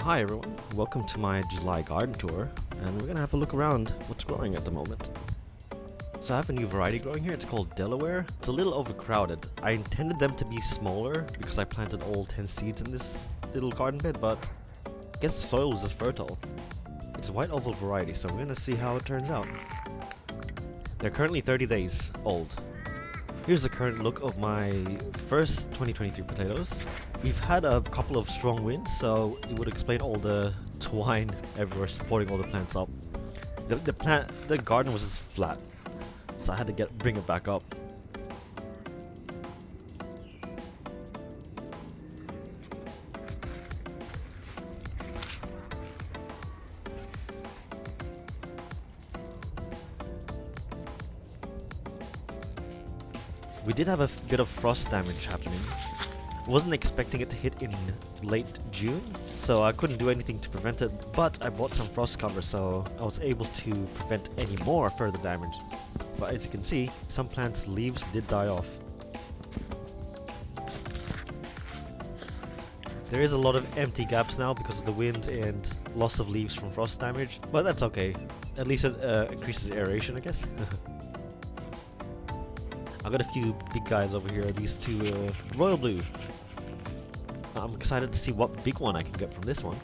Hi everyone, welcome to my July garden tour, and we're gonna have a look around what's growing at the moment. So I have a new variety growing here, it's called Delaware. It's a little overcrowded. I intended them to be smaller because I planted all 10 seeds in this little garden bed, but I guess the soil was just fertile. It's a white oval variety, so we're gonna see how it turns out. They're currently 30 days old. Here's the current look of my first 2023 potatoes. We've had a couple of strong winds, so it would explain all the twine everywhere supporting all the plants up. The garden was just flat, so I had to bring it back up. We did have a bit of frost damage happening. Wasn't expecting it to hit in late June, so I couldn't do anything to prevent it, but I bought some frost cover so I was able to prevent any more further damage. But as you can see, some plants' leaves did die off. There is a lot of empty gaps now because of the wind and loss of leaves from frost damage, but that's okay. At least it increases aeration, I guess. I got a few big guys over here, these two royal blue. I'm excited to see what big one I can get from this one.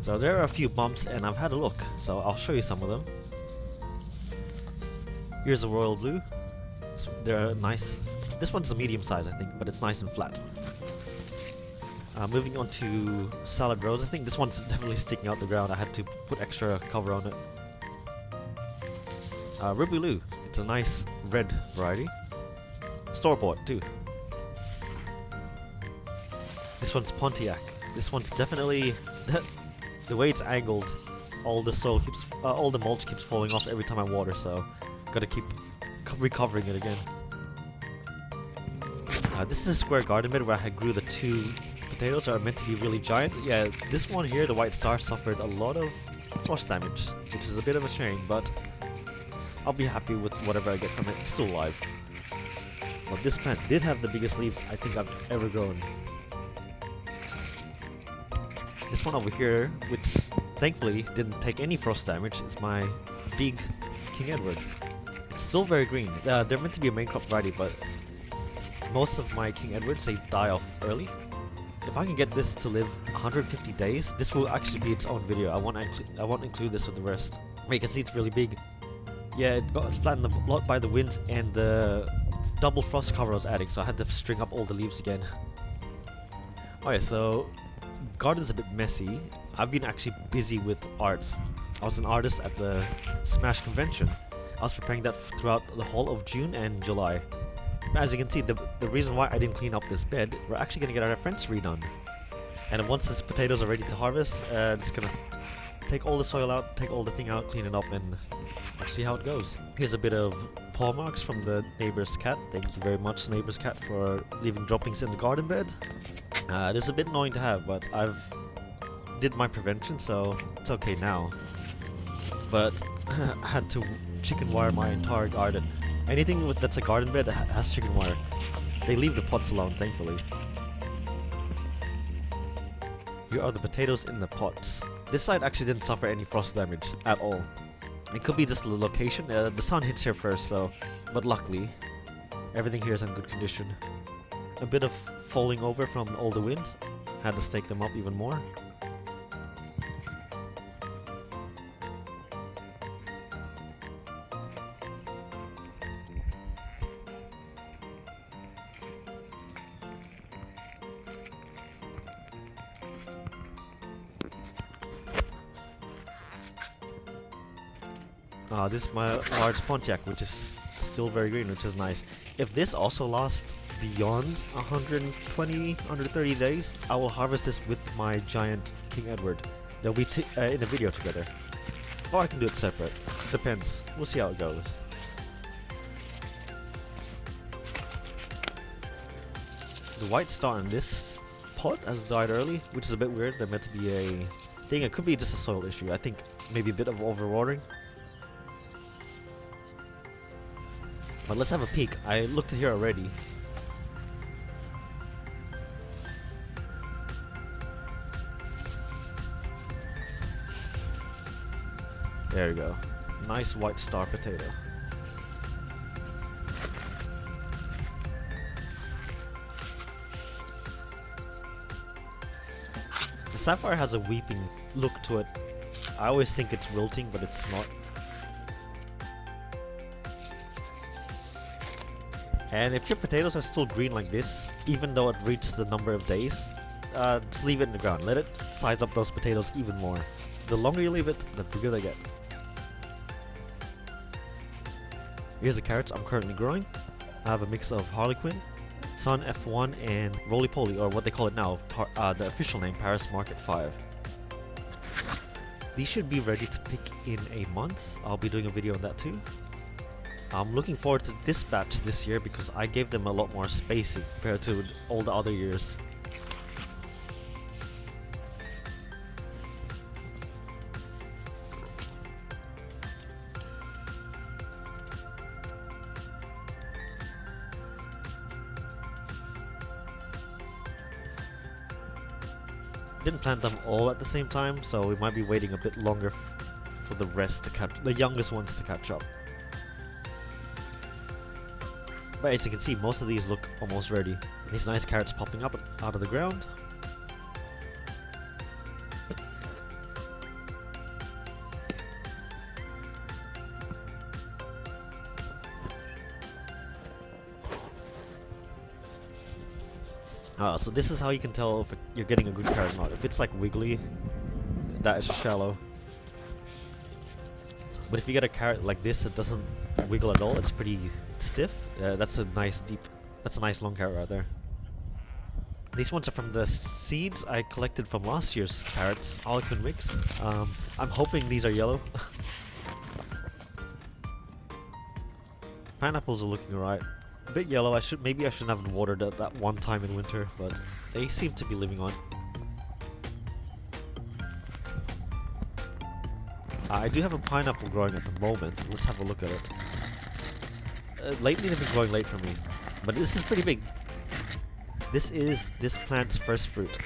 So there are a few bumps and I've had a look, so I'll show you some of them. Here's a royal blue. They're nice. This one's a medium size I think, but it's nice and flat. Moving on to salad rose, I think this one's definitely sticking out the ground. I had to put extra cover on it. Ruby Lou, it's a nice red variety. Store-bought too. This one's Pontiac. This one's definitely... The way it's angled, all the mulch keeps falling off every time I water, so gotta keep recovering it again. This is a square garden bed where I grew the two potatoes that are meant to be really giant. Yeah, this one here, the white star, suffered a lot of frost damage, which is a bit of a shame, but I'll be happy with whatever I get from it. It's still alive. Well, this plant did have the biggest leaves I think I've ever grown. This one over here, which thankfully didn't take any frost damage, is my big King Edward. It's still very green. They're meant to be a main crop variety, but most of my King Edwards, they die off early. If I can get this to live 150 days, this will actually be its own video. I won't include this with the rest. You can see it's really big. Yeah, it got flattened a lot by the wind and the double frost cover I was adding, so I had to string up all the leaves again. Oh yeah, so garden's a bit messy. I've been actually busy with arts. I was an artist at the Smash convention. I was preparing that throughout the whole of June and July. As you can see, the reason why I didn't clean up this bed, we're actually going to get our fence redone. And once these potatoes are ready to harvest, just going to take all the soil out, take all the thing out, clean it up, and I'll see how it goes. Here's a bit of paw marks from the neighbor's cat. Thank you very much, neighbor's cat, for leaving droppings in the garden bed. This is a bit annoying to have, but I've did my prevention, so it's okay now. But I had to chicken wire my entire garden. Anything that's a garden bed has chicken wire. They leave the pots alone, thankfully. Here are the potatoes in the pots. This side actually didn't suffer any frost damage at all. It could be just the location. The sun hits here first, but luckily everything here is in good condition. A bit of falling over from all the winds. Had to stake them up even more. This is my large Pontiac, which is still very green, which is nice. If this also lasts beyond 120, 130 days, I will harvest this with my giant King Edward. They'll be in a video together. Or I can do it separate. Depends. We'll see how it goes. The white star in this pot has died early, which is a bit weird. They're meant to be a thing. It could be just a soil issue. I think maybe a bit of overwatering. But let's have a peek. I looked here already. There we go. Nice white star potato. The sapphire has a weeping look to it. I always think it's wilting, but it's not. And if your potatoes are still green like this, even though it reached the number of days, just leave it in the ground. Let it size up those potatoes even more. The longer you leave it, the bigger they get. Here's the carrots I'm currently growing. I have a mix of Harlequin, Sun F1, and Roly Poly, or what they call it now, the official name, Paris Market 5. These should be ready to pick in a month. I'll be doing a video on that too. I'm looking forward to this batch this year because I gave them a lot more spacing compared to all the other years. Didn't plant them all at the same time, so we might be waiting a bit longer for the rest to catch, the youngest ones to catch up. But as you can see, most of these look almost ready. These nice carrots popping up out of the ground. So this is how you can tell if you're getting a good carrot or not. If it's like wiggly, that is shallow. But if you get a carrot like this, it doesn't wiggle at all. It's pretty stiff. That's a nice long carrot right there. These ones are from the seeds I collected from last year's carrots, Harlequin mix. I'm hoping these are yellow. Pineapples are looking alright. A bit yellow. Maybe I shouldn't have watered at that one time in winter, but they seem to be living on. I do have a pineapple growing at the moment. Let's have a look at it. Lately they've been growing late for me, but this is pretty big. This is this plant's first fruit.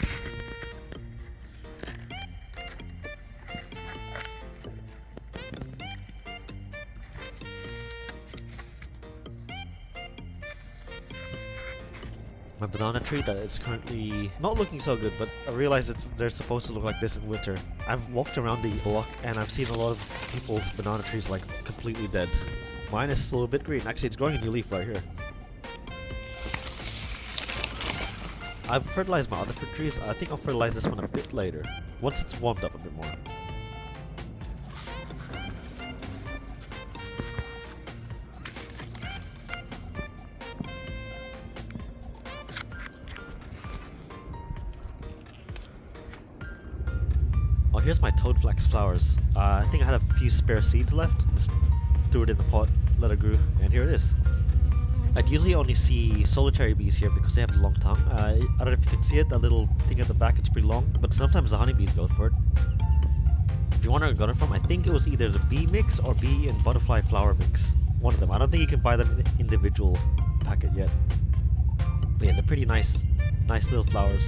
My banana tree that is currently not looking so good, but I realize they're supposed to look like this in winter. I've walked around the block and I've seen a lot of people's banana trees like completely dead. Mine is still a bit green. Actually, it's growing a new leaf right here. I've fertilized my other fruit trees. I think I'll fertilize this one a bit later, once it's warmed up a bit more. Oh, here's my toadflax flowers. I think I had a few spare seeds left. Just threw it in the pot, let it grow, and here it is. I'd usually only see solitary bees here because they have a long tongue. I don't know if you can see it, that little thing at the back, it's pretty long, but sometimes the honeybees go for it. If you wonder where I got it from, I think it was either the bee mix or bee and butterfly flower mix. One of them. I don't think you can buy them in the individual packet yet. But yeah, they're pretty nice little flowers.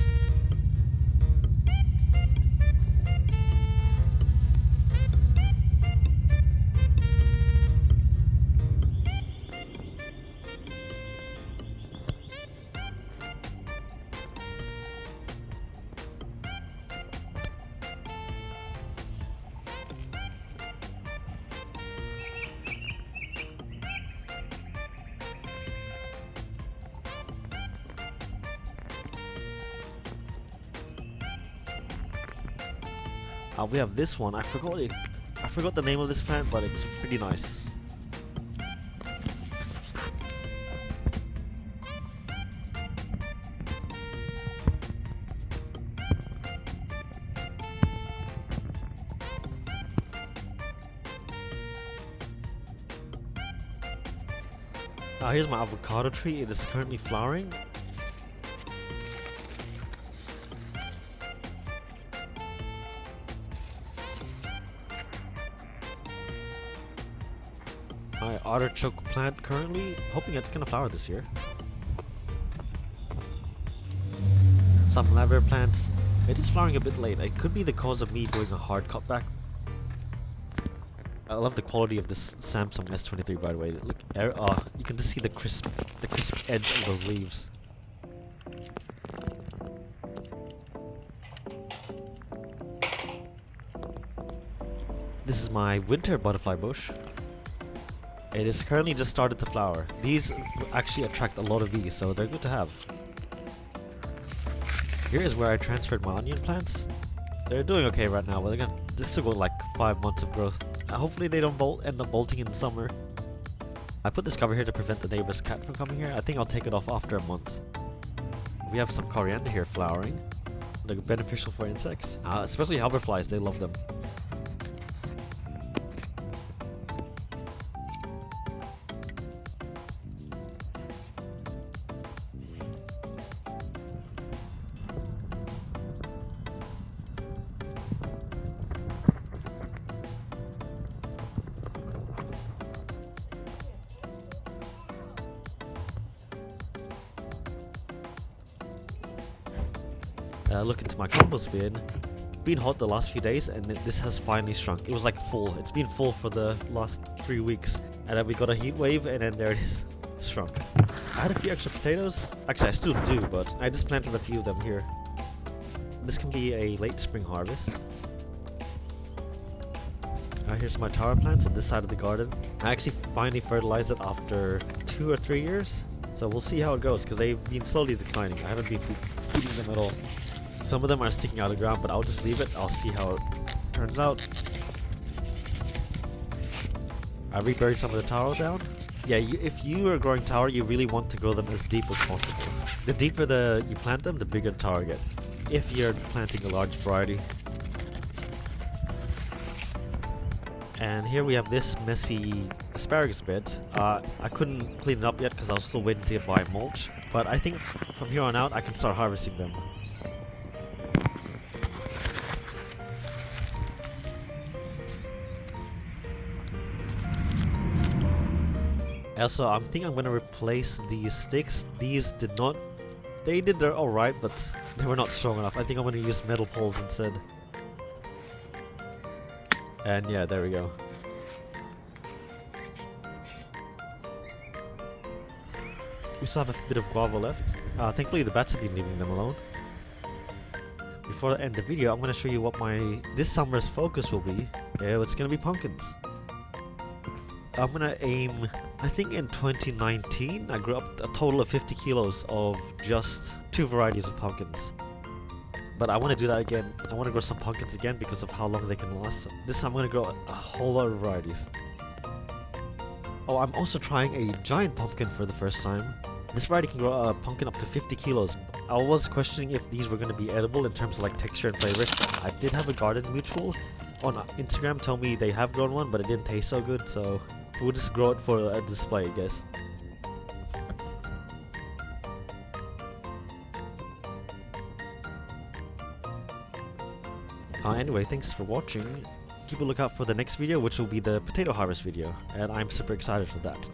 We have this one. I forgot the name of this plant, but it's pretty nice. Here's my avocado tree. It is currently flowering. My artichoke plant currently, hoping it's gonna flower this year. Some lavender plants, it is flowering a bit late. It could be the cause of me doing a hard cutback. I love the quality of this Samsung S23, by the way. Look, you can just see the crisp edge of those leaves. This is my winter butterfly bush. It is currently just started to flower. These actually attract a lot of bees, so they're good to have. Here is where I transferred my onion plants. They're doing okay right now, but again, this still got like 5 months of growth. Hopefully they don't end up bolting in the summer. I put this cover here to prevent the neighbor's cat from coming here. I think I'll take it off after a month. We have some coriander here flowering. They're beneficial for insects, especially hoverflies. They love them. Look into my compost bin. It's been hot the last few days and this has finally shrunk. It was like full. It's been full for the last 3 weeks. And then we got a heat wave and then there it is. Shrunk. I had a few extra potatoes. Actually, I still do, but I just planted a few of them here. This can be a late spring harvest. Here's my tower plants on this side of the garden. I actually finally fertilized it after 2 or 3 years. So we'll see how it goes because they've been slowly declining. I haven't been feeding them at all. Some of them are sticking out of the ground, but I'll just leave it. I'll see how it turns out. I reburied some of the taro down. Yeah, if you are growing taro, you really want to grow them as deep as possible. The deeper you plant them, the bigger the taro get. If you're planting a large variety. And here we have this messy asparagus bed. I couldn't clean it up yet because I was still waiting to buy mulch. But I think from here on out, I can start harvesting them. Also, I think I'm gonna replace these sticks. These did not... They did their alright, but they were not strong enough. I think I'm gonna use metal poles instead. And yeah, there we go. We still have a bit of guava left. Thankfully the bats have been leaving them alone. Before I end the video, I'm gonna show you what this summer's focus will be. It's gonna be pumpkins. I'm gonna aim, I think in 2019, I grew up a total of 50 kilos of just 2 varieties of pumpkins. But I want to do that again. I want to grow some pumpkins again because of how long they can last. This time I'm going to grow a whole lot of varieties. Oh, I'm also trying a giant pumpkin for the first time. This variety can grow a pumpkin up to 50 kilos. I was questioning if these were going to be edible in terms of like texture and flavor. I did have a garden mutual on Instagram tell me they have grown one, but it didn't taste so good, so we'll just grow it for a display, I guess. Anyway, thanks for watching. Keep a lookout for the next video, which will be the potato harvest video, and I'm super excited for that.